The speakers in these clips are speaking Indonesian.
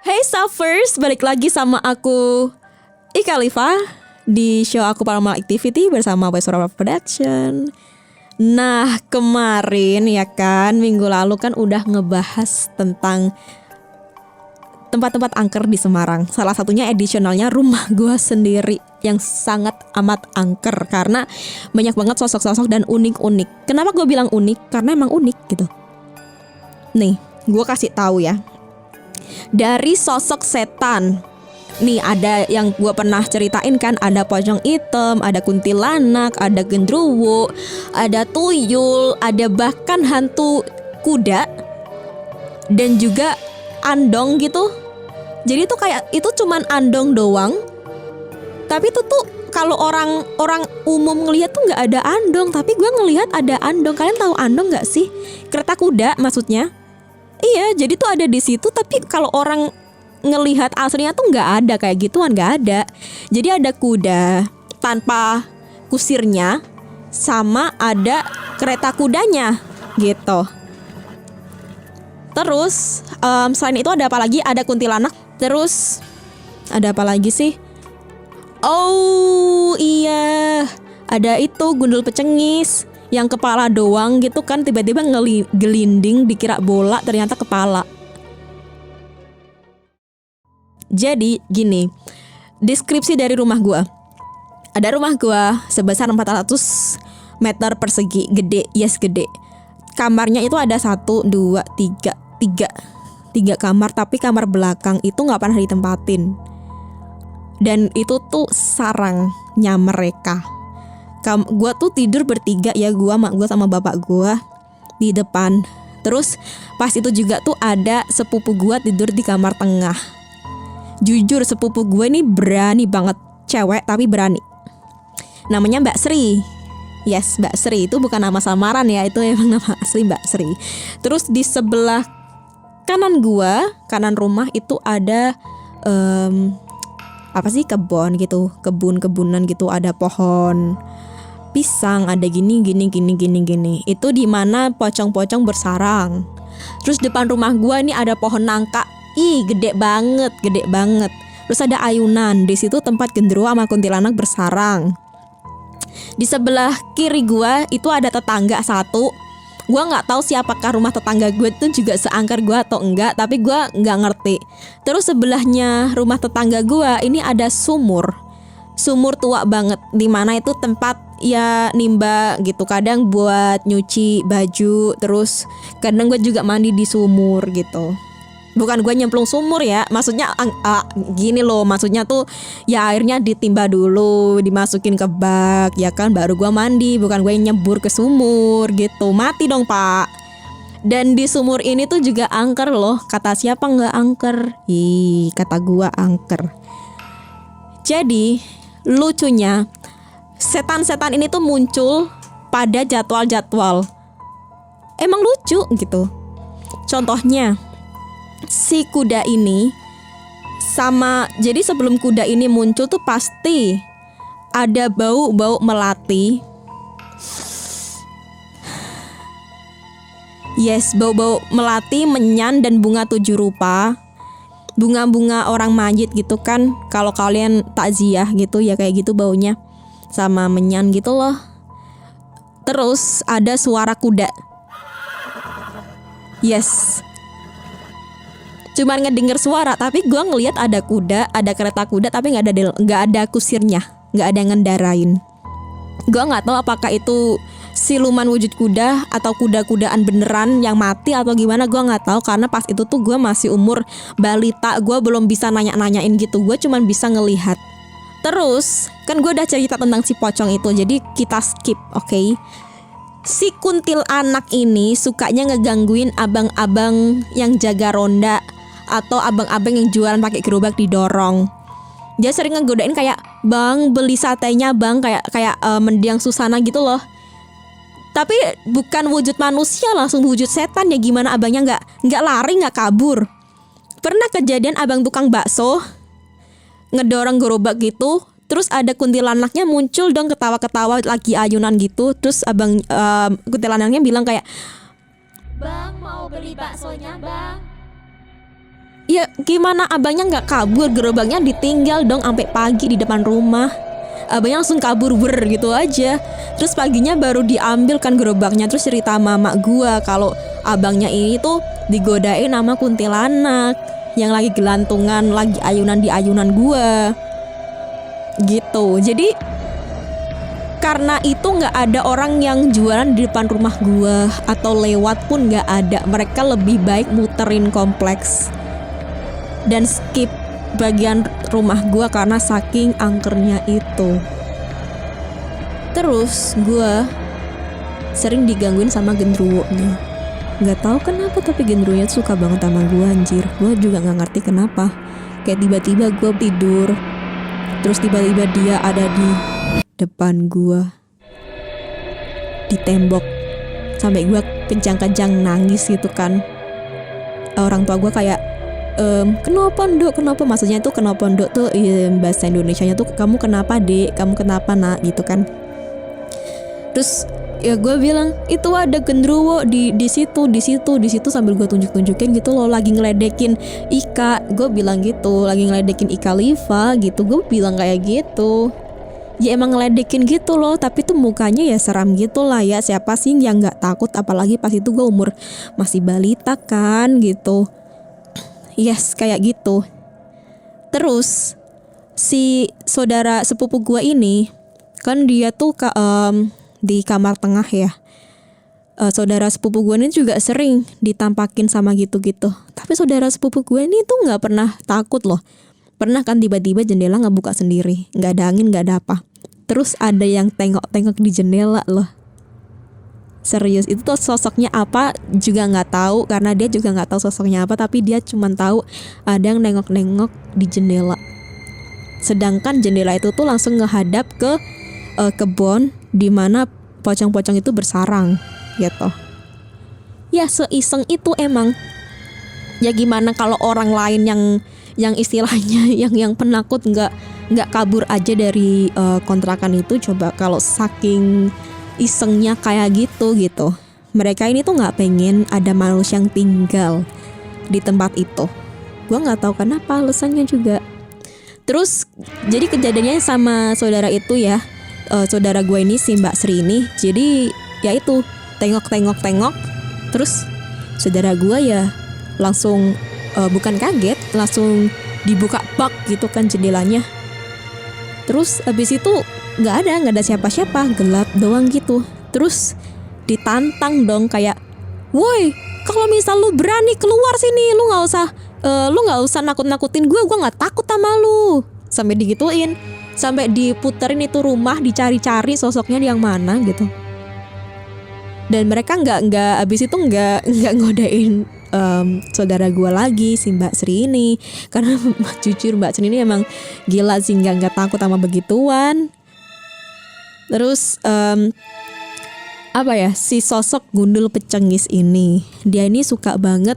Hey Suffers, balik lagi sama aku Ika Liva di show aku Paranormal Activity bersama Voice Production. Nah kemarin ya kan, minggu lalu kan udah ngebahas tentang tempat-tempat angker di Semarang. Salah satunya edisionalnya rumah gua sendiri yang sangat amat angker karena banyak banget sosok-sosok dan unik-unik. Kenapa gue bilang unik? Karena emang unik gitu. Nih, gue kasih tahu ya. Dari sosok setan, nih ada yang gue pernah ceritain kan, ada pocong hitam, ada kuntilanak, ada gendruwo, ada tuyul, ada bahkan hantu kuda dan juga andong gitu. Jadi tuh kayak itu cuman andong doang. Tapi itu tuh kalau orang umum ngelihat tuh nggak ada andong, tapi gue ngelihat ada andong. Kalian tahu andong nggak sih? Kereta kuda maksudnya. Iya, jadi tuh ada di situ. Tapi kalau orang ngelihat aslinya tuh nggak ada kayak gituan, nggak ada. Jadi ada kuda tanpa kusirnya, sama ada kereta kudanya gitu. Terus selain itu ada apa lagi? Ada kuntilanak. Terus ada apa lagi sih? Oh iya, ada itu gundul pecengis yang kepala doang gitu kan, tiba-tiba gelinding dikira bola ternyata kepala. Jadi gini, deskripsi dari rumah gua. Ada rumah gua sebesar 400 meter persegi, gede, yes gede. Kamarnya itu ada 1, 2, 3 kamar, tapi kamar belakang itu gak pernah ditempatin. Dan itu tuh sarangnya mereka. Gue tuh tidur bertiga ya, gue, mak gue sama bapak gue di depan. Terus pas itu juga tuh ada sepupu gue tidur di kamar tengah. Jujur sepupu gue ini berani banget, cewek tapi berani. Namanya Mbak Sri. Yes, Mbak Sri, itu bukan nama samaran ya, itu emang nama asli Mbak Sri. Terus di sebelah kanan gue, kanan rumah itu ada apa sih, kebun gitu, kebun-kebunan gitu, ada pohon pisang, ada gini. Itu di mana pocong-pocong bersarang. Terus depan rumah gua ini ada pohon nangka. Ih, gede banget. Terus ada ayunan. Di situ tempat gendruwo sama kuntilanak bersarang. Di sebelah kiri gua itu ada tetangga satu. Gua nggak tahu siapakah rumah tetangga gue itu juga seangker gue atau enggak, tapi gue nggak ngerti. Terus sebelahnya rumah tetangga gue ini ada sumur tua banget, di mana itu tempat ya nimba gitu. Kadang buat nyuci baju, terus kadang gue juga mandi di sumur gitu. Bukan gue nyemplung sumur ya, maksudnya gini loh, maksudnya tuh ya airnya ditimba dulu, dimasukin ke bak ya kan, baru gue mandi. Bukan gue nyebur ke sumur gitu, mati dong pak. Dan di sumur ini tuh juga angker loh. Kata siapa nggak angker? Ih, kata gue angker. Jadi lucunya setan-setan ini tuh muncul pada jadwal-jadwal. Emang lucu gitu. Contohnya si kuda ini sama, jadi sebelum kuda ini muncul tuh pasti ada bau melati. Yes, bau melati, menyan, dan bunga 7 rupa. Bunga-bunga orang mayit gitu kan, kalau kalian takziah gitu ya kayak gitu baunya, sama menyan gitu loh. Terus ada suara kuda. Yes, cuman ngedenger suara, tapi gue ngelihat ada kuda, ada kereta kuda, tapi nggak ada kusirnya, nggak ada yang ngendarain. Gue nggak tahu apakah itu siluman wujud kuda atau kuda-kudaan beneran yang mati atau gimana, gue nggak tahu. Karena pas itu tuh gue masih umur balita, gue belum bisa nanya-nanyain gitu, gue cuman bisa ngelihat. Terus kan gue udah cerita tentang si pocong itu, jadi kita skip, oke? Si kuntilanak ini sukanya ngegangguin abang-abang yang jaga ronda atau abang-abang yang jualan pakai gerobak didorong. Dia sering ngegodain kayak, "Bang, beli satenya bang," kayak mendiang Susana gitu loh. Tapi bukan wujud manusia, langsung wujud setan ya. Gimana abangnya nggak lari, nggak kabur. Pernah kejadian abang tukang bakso ngedorong gerobak gitu, terus ada kuntilanaknya muncul dong, ketawa-ketawa lagi ayunan gitu. Terus abang kuntilanaknya bilang kayak, "Bang, mau beli baksonya bang?" Ya gimana abangnya nggak kabur, gerobaknya ditinggal dong sampai pagi di depan rumah. Abangnya langsung kabur gitu aja. Terus paginya baru diambil kan gerobaknya. Terus cerita mama gua kalau abangnya ini tuh digodain sama kuntilanak yang lagi gelantungan, lagi ayunan di ayunan gua gitu. Jadi karena itu nggak ada orang yang jualan di depan rumah gua atau lewat pun nggak ada. Mereka lebih baik muterin kompleks dan skip bagian rumah gua karena saking angkernya itu. Terus gua sering digangguin sama genderuwonya. Nggak tahu kenapa tapi genderuwonya suka banget sama gua, anjir. Gua juga nggak ngerti kenapa. Kayak tiba-tiba gua tidur, terus tiba-tiba dia ada di depan gua, di tembok, sampai gua kencang-kencang nangis gitu kan. Orang tua gua kayak kenapa Nduk, kenapa, maksudnya itu kenapa Nduk tuh bahasa Indonesianya tuh kamu kenapa Dek, kamu kenapa Nak gitu kan. Terus ya gue bilang itu ada genderuwo di situ sambil gue tunjukin gitu loh, lagi ngeledekin Ika. Gue bilang gitu, lagi ngeledekin Ika Liva gitu, gue bilang kayak gitu. Ya emang ngeledekin gitu loh, tapi tuh mukanya ya seram gitu lah ya. Siapa sih yang nggak takut, apalagi pas itu gue umur masih balita kan gitu. Yes, kayak gitu. Terus si saudara sepupu gue ini kan dia tuh di kamar tengah ya. Saudara sepupu gue ini juga sering ditampakin sama gitu-gitu. Tapi saudara sepupu gue ini tuh nggak pernah takut loh. Pernah kan tiba-tiba jendela ngebuka sendiri, nggak ada angin, nggak ada apa. Terus ada yang tengok-tengok di jendela loh. Serius, itu tuh sosoknya apa juga nggak tahu, karena dia juga nggak tahu sosoknya apa, tapi dia cuma tahu ada yang nengok-nengok di jendela. Sedangkan jendela itu tuh langsung ngehadap ke kebun di mana pocong-pocong itu bersarang gitu. Ya seiseng itu emang. Ya gimana kalau orang lain yang istilahnya yang penakut nggak kabur aja dari kontrakan itu. Coba kalau saking isengnya kayak gitu. Mereka ini tuh nggak pengen ada manusia yang tinggal di tempat itu. Gue nggak tahu kenapa alasannya juga. Terus jadi kejadiannya sama saudara itu ya, saudara gue ini si Mbak Sri ini. Jadi ya itu tengok. Terus saudara gue ya langsung bukan kaget, langsung dibuka bak gitu kan jendelanya. Terus abis itu nggak ada siapa-siapa, gelap doang gitu. Terus ditantang dong kayak, woi kalau misal lu berani keluar sini, lu nggak usah nakut-nakutin gue nggak takut sama lu. Sampai digituin, sampai diputerin itu rumah, dicari-cari sosoknya yang mana gitu. Dan mereka nggak abis itu nggak ngodain saudara gue lagi, si Mbak Sri ini, karena jujur Mbak Sri ini emang gila sih, nggak takut sama begituan. Terus apa ya, si sosok gundul pecengis ini, dia ini suka banget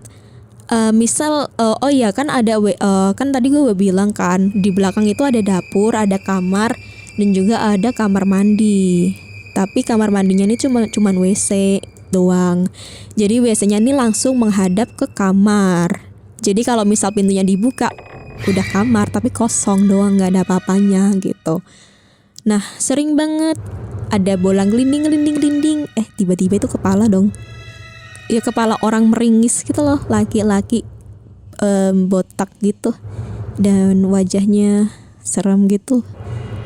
misal oh ya kan ada kan tadi gue bilang kan di belakang itu ada dapur, ada kamar, dan juga ada kamar mandi. Tapi kamar mandinya ini cuman WC doang. Jadi WC-nya ini langsung menghadap ke kamar. Jadi kalau misal pintunya dibuka udah kamar, tapi kosong doang, nggak ada apa-apanya gitu. Nah sering banget ada bolang gelinding. Tiba-tiba itu kepala dong. Ya kepala orang meringis gitu loh, laki-laki botak gitu, dan wajahnya serem gitu,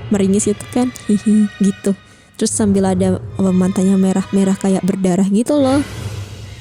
meringis gitu kan, hihi gitu. Terus sambil ada matanya merah-merah kayak berdarah gitu loh,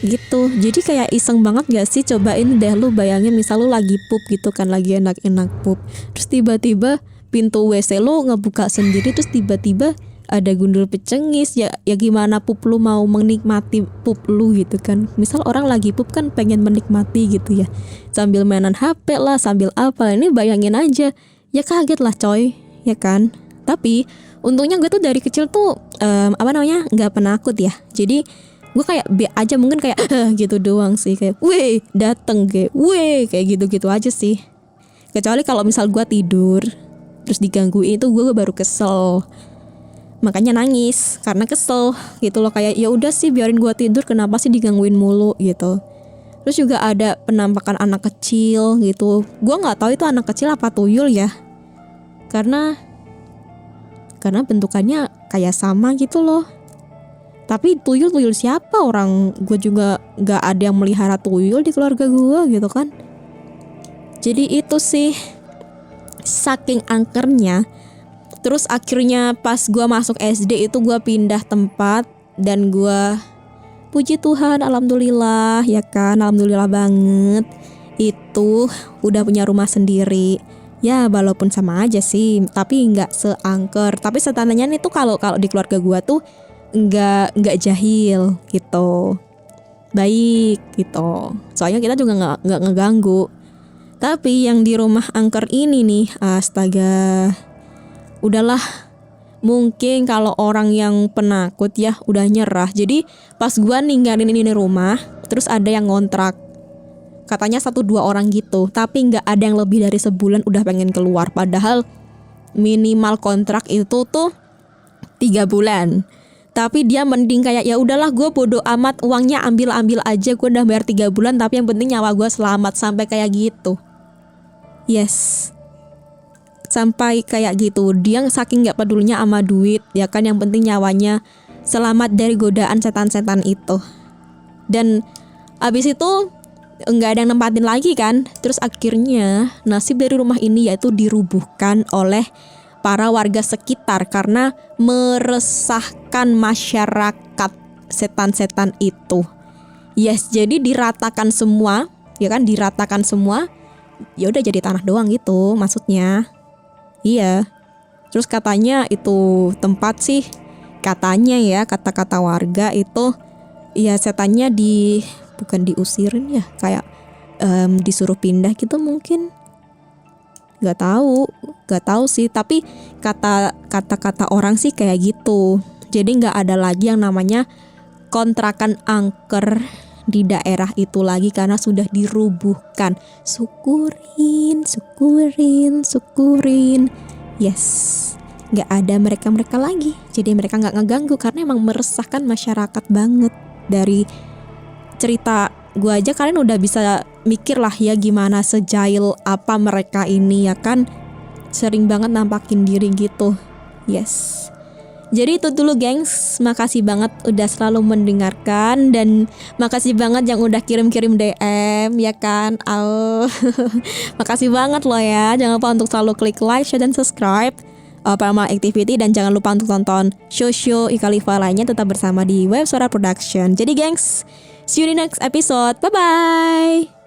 gitu. Jadi kayak iseng banget gak sih? Cobain deh lu bayangin misal lu lagi pup gitu kan, lagi enak-enak pup, terus tiba-tiba pintu WC lu ngebuka sendiri, terus tiba-tiba ada gundul pecengis. Ya gimana pup lu mau menikmati pup lu gitu kan. Misal orang lagi pup kan pengen menikmati gitu ya, sambil mainan HP lah, sambil apa. Ini bayangin aja, ya kaget lah coy, ya kan. Tapi untungnya gue tuh dari kecil tuh nggak penakut ya. Jadi gue kayak be aja, mungkin kayak gitu doang sih, kayak weh dateng kayak gitu aja sih. Kecuali kalau misal gue tidur terus digangguin, itu gue baru kesel, makanya nangis karena kesel gitu loh. Kayak ya udah sih biarin gue tidur, kenapa sih digangguin mulu gitu. Terus juga ada penampakan anak kecil gitu. Gua nggak tahu itu anak kecil apa tuyul ya. Karena bentukannya kayak sama gitu loh. Tapi tuyul siapa, orang gue juga nggak ada yang melihara tuyul di keluarga gue gitu kan. Jadi itu sih saking angkernya. Terus akhirnya pas gue masuk SD itu gue pindah tempat. Dan gue puji Tuhan, alhamdulillah ya kan, alhamdulillah banget. Itu udah punya rumah sendiri. Ya walaupun sama aja sih, tapi nggak seangker. Tapi setananya itu kalau di keluarga gue tuh nggak jahil gitu, baik gitu. Soalnya kita juga nggak ngeganggu. Tapi yang di rumah angker ini nih, astaga, udahlah. Mungkin kalau orang yang penakut ya udah nyerah. Jadi pas gua ninggalin ini rumah, terus ada yang ngontrak. Katanya 1-2 orang gitu, tapi nggak ada yang lebih dari sebulan udah pengen keluar. Padahal minimal kontrak itu tuh 3 bulan. Tapi dia mending kayak ya udahlah, gue bodo amat, uangnya ambil aja, gue udah bayar 3 bulan, tapi yang penting nyawa gue selamat, sampai kayak gitu. Yes, sampai kayak gitu. Dia saking nggak pedulinya sama duit, ya kan, yang penting nyawanya selamat dari godaan setan-setan itu. Dan abis itu nggak ada yang nempatin lagi kan. Terus akhirnya nasib dari rumah ini yaitu dirubuhkan oleh para warga sekitar karena meresahkan masyarakat setan-setan itu. Yes, jadi diratakan semua, ya kan, diratakan semua. Ya udah jadi tanah doang gitu maksudnya. Iya. Terus katanya itu tempat sih, katanya ya, kata-kata warga itu ya setannya bukan diusirin ya, kayak disuruh pindah gitu mungkin. Gak tahu sih, tapi kata orang sih kayak gitu. Jadi nggak ada lagi yang namanya kontrakan angker di daerah itu lagi karena sudah dirubuhkan. Syukurin. Yes, nggak ada mereka lagi. Jadi mereka nggak ngeganggu karena emang meresahkan masyarakat banget. Dari cerita gue aja kalian udah bisa mikir lah ya gimana sejail apa mereka ini, ya kan, sering banget nampakin diri gitu. Yes. Jadi itu dulu gengs, makasih banget udah selalu mendengarkan. Dan makasih banget yang udah kirim-kirim DM, ya kan. Makasih banget loh ya. Jangan lupa untuk selalu klik like, share, dan subscribe Paranormal Activity. Dan jangan lupa untuk tonton show-show Ika Liva lainnya tetap bersama di Web Suara Production. Jadi gengs, see you di next episode, bye bye.